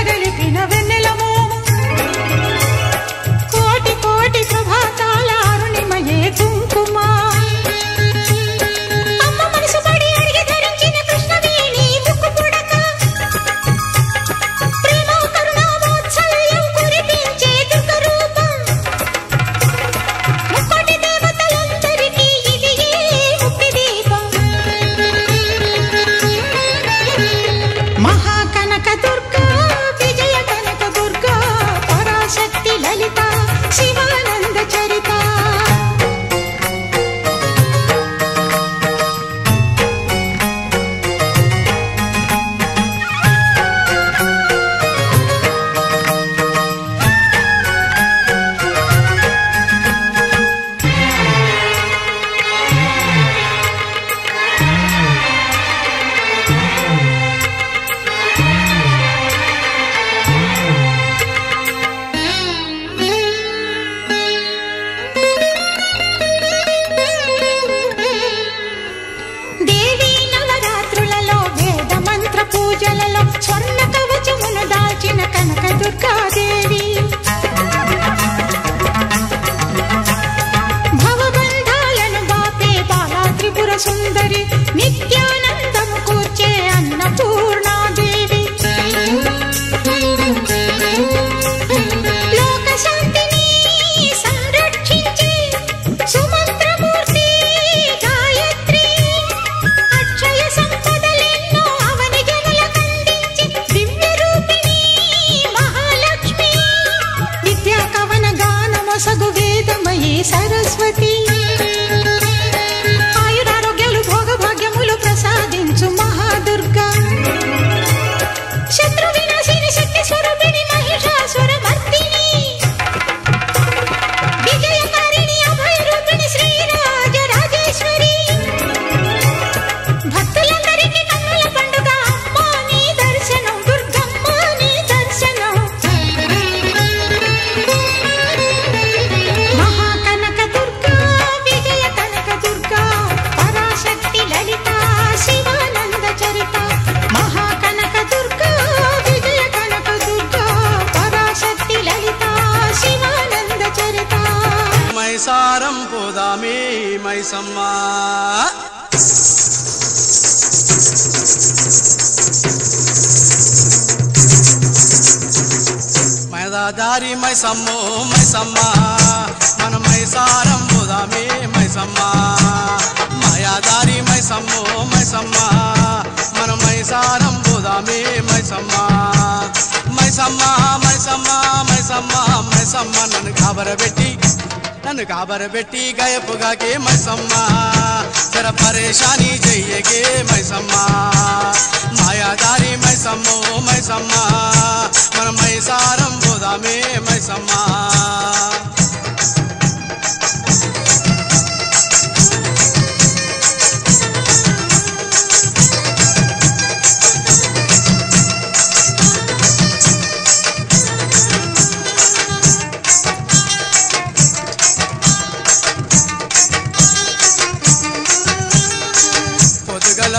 వెడలిపిన వెన్నెలమో కోటి కోటి ప్రభాతాల అరుణిమయే కుంకుమ అమ్మ మనసు పడి అడిగి ధరించిన కృష్ణవేణి ముక్కు పుడక ప్రేమ కరుణ వాత్సల్యం కురిపించే దుర్గ రూపం ముక్కోటి దేవతలందరికీ ఇది ముక్తి దీపం మహాకనక దుర్గా విజయ కనక దుర్గా పరాశక్తి లలిత శివానంద చరిత దేవి నవరాత్రులలో వేద మంత్ర పూజలలో స్వర్ణ కవచమును దాల్చిన కనక దుర్గాదేవి భవబంధాలను బాపే బాలా త్రిపుర సుందరి నిత్యానందము కూర్చే అన్నపూర్ణాదేవి లోక శాంతిని సంరక్షించే సుమంత్రమూర్తి గాయత్రి అక్షయ సంపదలెన్నో అవని జనులకందించి దివ్య రూపిణి మహాలక్ష్మి విద్యా కవన గానమొసగు వేదమయీ సరస్వతి ఆయురారోగ్యాలు భోగభాగ్యములు ప్రసాదించు మహాదుర్గా శత్రు వినాశిని శక్తి స్వరూపిణి మహిషాసుర మర్దిని విజయకారిణి అభయ రూపిణి శ్రీరాజ రాజేశ్వరి భక్తులందరికీ కన్నుల పండుగ అమ్మా నీ దర్శనం దుర్గమ్మ నీ దర్శనం మహాకనక దుర్గా విజయ కనక దుర్గా పరాశక్తి లలిత శివానంద చరిత మహాకనక దుర్గా విజయ కనక దుర్గా పరాశక్తి లలిత శివానంద చరిత మైసారం పోదామే మైసమ్మ మైదాదారి మైసమ్మో మైసమ్మ మన మైసారం పోదామే మైసమ్మ మాయాదారి మైసమ్మో మైసమ్మ మన మైసారం పోదామే మైసమ్మ మైసమ్మ మైసమ్మ మైసమ్మ మైసమ్మ నన్ను కాబరబెట్టి గయపుగాకే మైసమ్మ జర పరేషాని చెయ్యకే మైసమ్మ మాయాదారి మైసమ్మో మైసమ్మ మన మైసారం పోదామే మైసమ్మ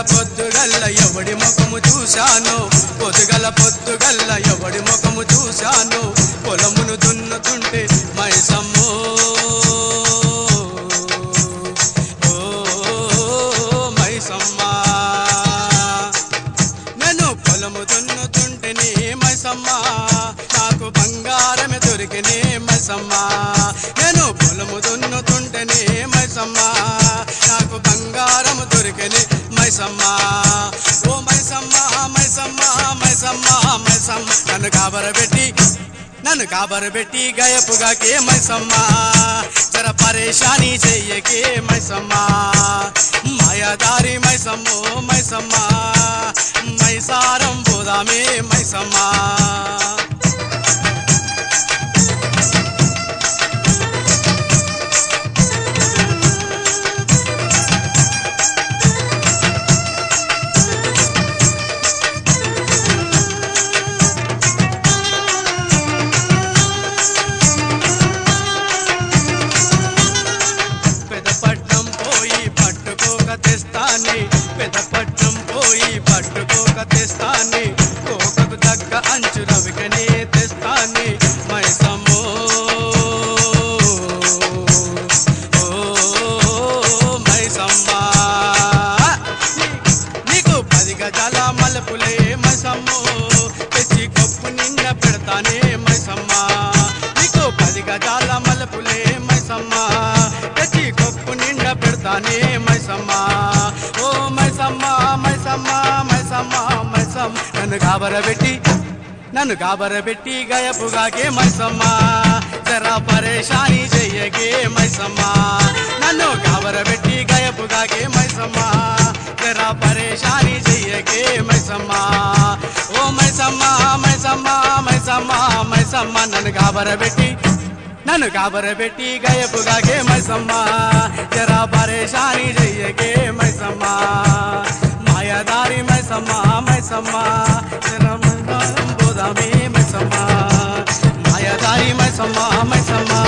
పొద్దుగల్ల ఎవడి ముఖము చూశాను పొద్దుగల్ల ఎవడి ముఖము చూశాను పొలమును దున్నుతుంటే మైసమ్మో ఓ మైసమ్మ నేను పొలము దున్నుతుంటేనే మైసమ్మ నాకు బంగారమే దొరికినే మైసమ్మ నేను పొలము దున్నుతుంటేనే మైసమ్మ నాకు బంగారము దొరికినే మైసమ్మ ఓ మైసమ్మ మైసమ్మ మైసమ్మ మైసమ్మ నన్ను కాబరబెట్టి గయపుగాకే మైసమ్మ జర పరేషాని చెయ్యకే మైసమ్మ మాయాదారి మైసమ్మో మైసమ్మ మైసారం పోదామే మైసమ్మ పెదపట్నం పోయి పట్టుకోక తెస్తానే కోకకు తగ్గ అంచుల వికనే తెస్తానే మైసమ్మో మైసమ్మా నీకు 10 గజాల మల్లెపూలే మైసమ్మో తెచ్చి కప్పు నిండా పెడతానే మైసమ్మా నీకు 10 గజాల మల్లెపూలే మైసమ్మా తెచ్చి కప్పు నిండా పెడతానే మైసమ్మా ఓ మైసమ్మా మైసమ్మా మైసమ్మా మైసమ్మ నన్ను గాబరబెట్టి గయపుగాకే మైసమ్మా జరా పరేషాని చెయ్యకే మైసమ్మా నన్ను గాబరబెట్టి గయపుగాకే మైసమ్మా జరా పరేషాని చెయ్యకే మైసమ్మా ఓ మైసమ్మా మైసమ్మా మైసమ్మా మైసమ్మా నన్ను గాబరబెట్టి గయపుగాకే మైసమ్మా జరా పరేషాని చెయ్యకే మైసమ్మా మాయదారి మైసమ్మా మైసమ్మా జరా బోదామే మైసమ్మా మాయదారి మైసమ్మా మైసమ్మా